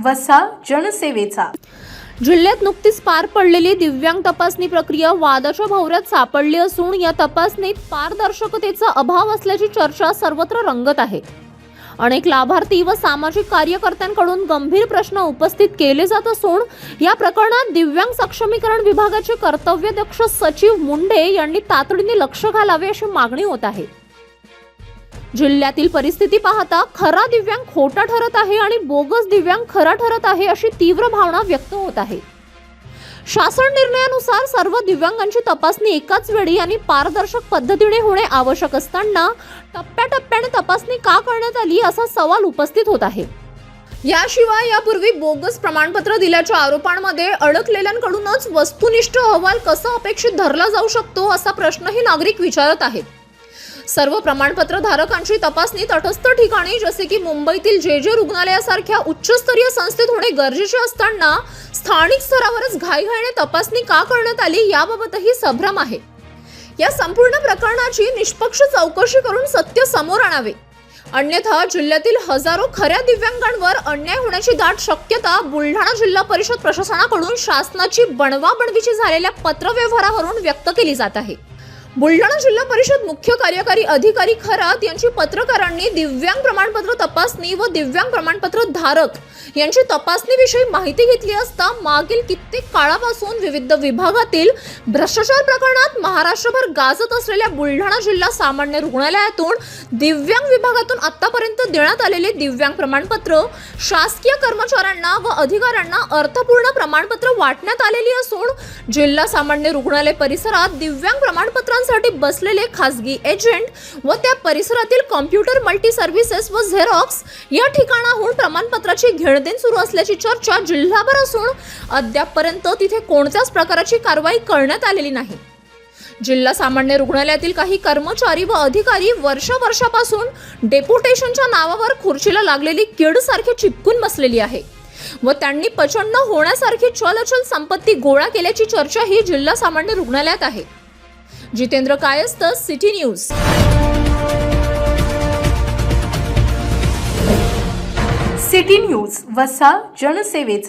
वसा जनसेवेचा. जिल्ह्यात नुकतीच पार पडलेली दिव्यांग तपासणी प्रक्रिया वादाच्या भोवऱ्यात सापडली असून या तपासणीत पारदर्शकतेचा अभाव असल्याची चर्चा सर्वत्र रंगत आहे. अनेक लाभार्थी व सामाजिक कार्यकर्त्यांकडून गंभीर प्रश्न उपस्थित केले जात असून या प्रकरणात दिव्यांग सक्षमीकरण विभागाचे कर्तव्यदक्ष सचिव मुंडे यांनी तातडीने लक्ष घालावे अशी मागणी होत आहे. जिल्ह्यातील परिस्थिती पाहता खरा दिव्यांग खोटा ठरत आहे आणि बोगस दिव्यांग खरा ठरत आहे अशी तीव्र भावना व्यक्त होत आहे. शासन निर्णयानुसार सर्व दिव्यांगांची तपासणी एकाच वेळी आणि पारदर्शक पद्धतीने होणे आवश्यक असताना टप्प्याटप्प्याने तपासणी का करण्यात आली असा सवाल उपस्थित होत आहे. याशिवाय यापूर्वी बोगस प्रमाणपत्र दिल्याच्या आरोपांमध्ये अडकलेल्यांकडूनच वस्तुनिष्ठ अहवाल कसा अपेक्षित धरला जाऊ शकतो असा प्रश्नही नागरिक विचारत आहेत. सर्व प्रमाणपत्र धारकांची तपासणी तटस्थ ठिकाणी जसे की मुंबईतील जे रुग्णालयासारख्या उच्चस्तरीय संस्थेत होणे गरजेचे असताना स्थानिक स्तरावरच घाईघाईने तपासणी का करण्यात आली याबाबतही संभ्रम आहे. या संपूर्ण प्रकरणाची निष्पक्ष चौकशी करून सत्य समोर आणावे, अन्यथा जिल्ह्यातील हजारो खऱ्या दिव्यांगांवर अन्याय होण्याची दाट शक्यता बुलढाणा जिल्हा परिषद प्रशासनाकडून शासनाची बनवाबनवीची झालेल्या पत्रव्यवहारावरून व्यक्त केली जात आहे. बुलढाणा जिल्हा परिषद मुख्य कार्यकारी अधिकारी खरात यांची पत्रकारांनी दिव्यांग प्रमाणपत्र तपासणी व दिव्यांग प्रमाणपत्र धारक यांची तपासणीविषयी माहिती घेतली असता मागील कित्येक काळापासून विविध विभागातील भ्रष्टाचार प्रकरणात महाराष्ट्रभर गाजत असलेल्या बुलढाणा जिल्हा सामान्य रुग्णालयातून दिव्यांग विभागातून आतापर्यंत देण्यात आलेले दिव्यांग प्रमाणपत्र शासकीय कर्मचाऱ्यांना व अधिकाऱ्यांना अर्थपूर्ण प्रमाणपत्र वाटण्यात आलेली असून जिल्हा सामान्य रुग्णालय परिसरात दिव्यांग प्रमाणपत्रांसाठी बसलेले खासगी एजंट व त्या परिसरातील कॉम्प्युटर मल्टी सर्व्हिसेस व झेरॉक्स या ठिकाणाहून प्रमाणपत्राची घेणदेण सुरू असल्याची चर्चा जिल्हाभर असून अद्यापपर्यंत तिथे कोणत्याच प्रकारची कारवाई करण्यात आलेली नाही. जिल्हा सामान्य रुग्णालयातील काही कर्मचारी व अधिकारी वर्षापासून डेप्युटेशनच्या नावावर खुर्चीला लागलेली कीड सारखे चिपकून बसलेली आहे व त्यांनी प्रचंड होण्यासारखी चलचल संपत्ती गोळा केल्याची चर्चा ही जिल्हा सामान्य रुग्णालयात आहे. जितेंद्र कायस्थ, सिटी न्यूज. सिटी न्यूज वसा जनसेवेचा.